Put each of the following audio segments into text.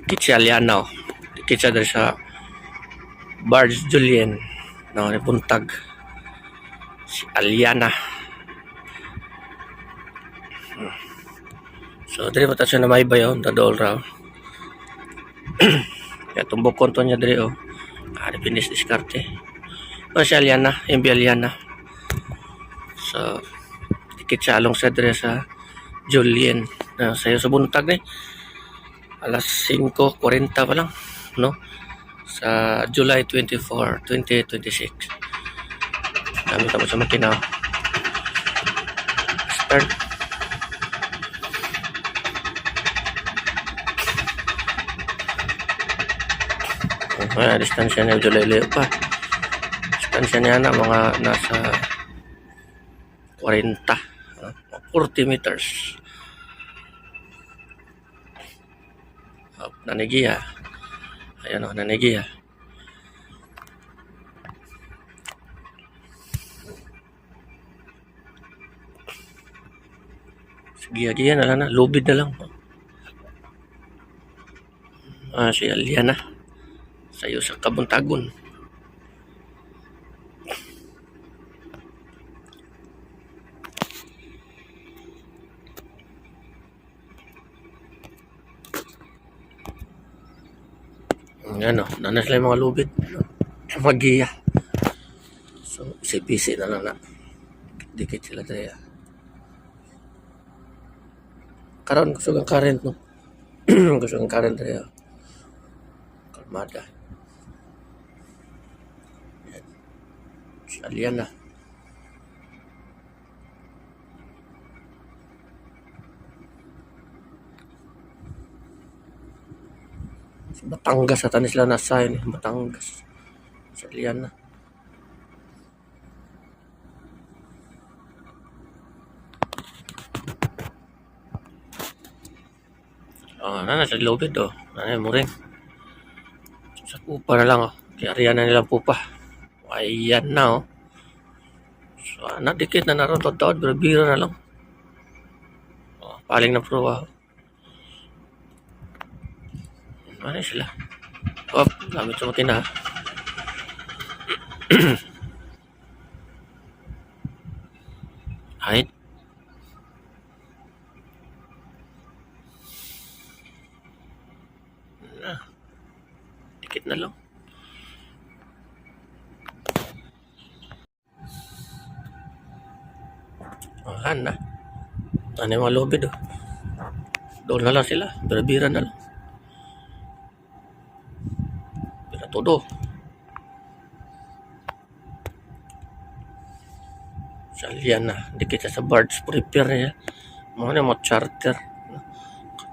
dikit si Aliana, oh. Dikit siya sa Barge Julien, no, ni buntag si Aliana. So diri pa ta siya na may bayaw dadol raw. Kaya tumbok konto niya diri, oh. Finish diskarte. O si Aliana, yung Aliana. So dikit siya along sa diri sa Julien, sayo sa buntag ni alas 5:40 pa lang, no, sa July 24, 2026. Gamit ako sa makina. Start. Distansya niya July pa. Distansya niya na mga nasa 40 meters. Nanigiya. Ayan o, nanigiya. Giya-giya na lang na. Lubid na lang. Si Aliana. Sayo sa Kabuntagon. Ano, nanas lang mga lubid. Magiya. So, isipisi na lang na. Dikit sila tayo. Karon gusto kang current, no? Gusto kang current tayo. Kalmada. Yan. Si Aliana. Si Batangas at sila nasa yun. Batangas. Si Aliana. Nasa lobid, oh. Nanay mo rin. Sa pupa na lang, oh. Kaya na nilang pupa. Ayan na, oh. So, dikit na naroon taon, pero biro na lang. Oh, paling na pruwa, oh. Ano sila? Oh, gamit sa makina. Height. Dikit na lang. Na. Ano yung mga lobid, oh. Doon na lang sila. Bira-bira na lang. Bira todo. Sa Aliana. Dikit sa Barge. Prepare niya. Mga na mga charter.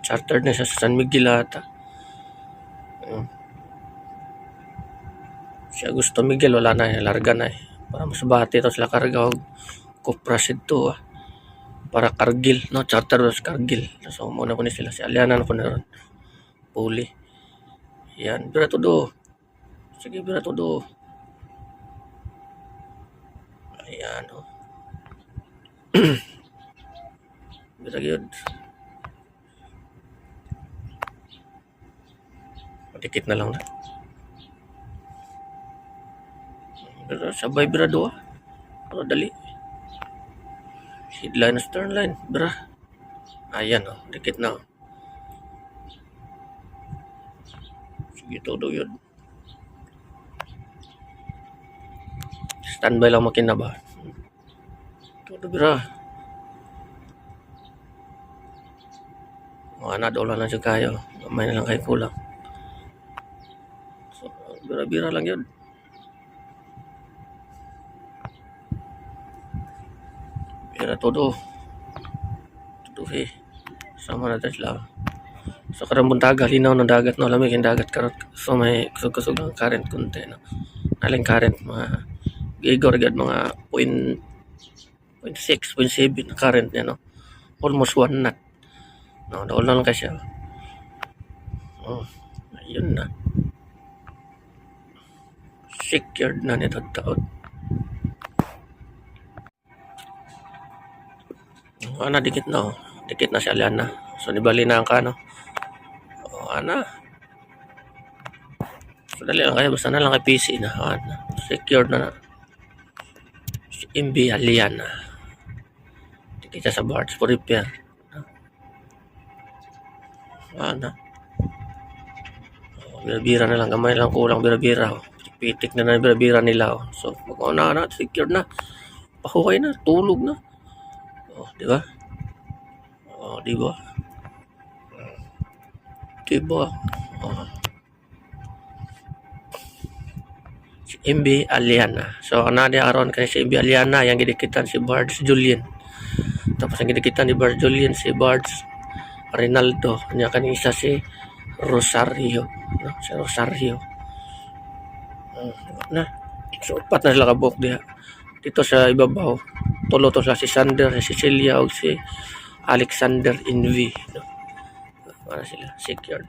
Charter na siya sa San Miguel ata. Si Augusto Miguel wala na, larga na, para mas bati ito sila karga og Kuprasid to, para Kargil, no, charter sa Kargil. So muna po ni sila si Aliana na po na ron. Puli. Yan, bira todo. Sige, bira todo. Ayan, oh. Bira yun. Dikit na lang na. Bira, sabay bira doa. Pero dali. Headline, stern line, bira. Ayan, oh, dikit na. Sige, todo yun. Standby lang makina ba? Todo bira. Mga nadola lang siya kayo. May na lang kayo kulang. So, bira-bira lang yun. Bira todo. Todo eh. Sama na sila. So karang buntaga, linaw ng dagat, no, lamig yung dagat karot. So may kusog-kusog ang current konti, no. Aling current mga igor gad mga 0.6, 0.7 na current niya, no. Almost 1 knot. No, daol na lang kasi. Oh, ayun na. Secured na nito taon. Dikit na, oh. Dikit na si Aliana. So nibali na ang kano. Ana, So, dali lang kaya basta na lang kay PC na. Secured na. Si MB Aliana. Kita sa Bards for repair. Bira-bira na lang. Gamay lang kulang bira-bira. Pitik na bira-bira nila. So, mag-una na. Secured na. Pahuhay na. Tulog na. Di ba? Di ba? Di ba? Si MB Aliana. So, anadi aron kay si MB Aliana. Yang gidikitan si Bards Julian. Tapos ang gidikitan ni Bards Julian si Bards Rinaldo. Kanya kaning isa si Rosario. Si Rosario. So, upat na sila kabuk diha. Dito sa ibabaw. Tulo to sila si Sander, si Cecilia, o si Alexander Envy. Para sila secured.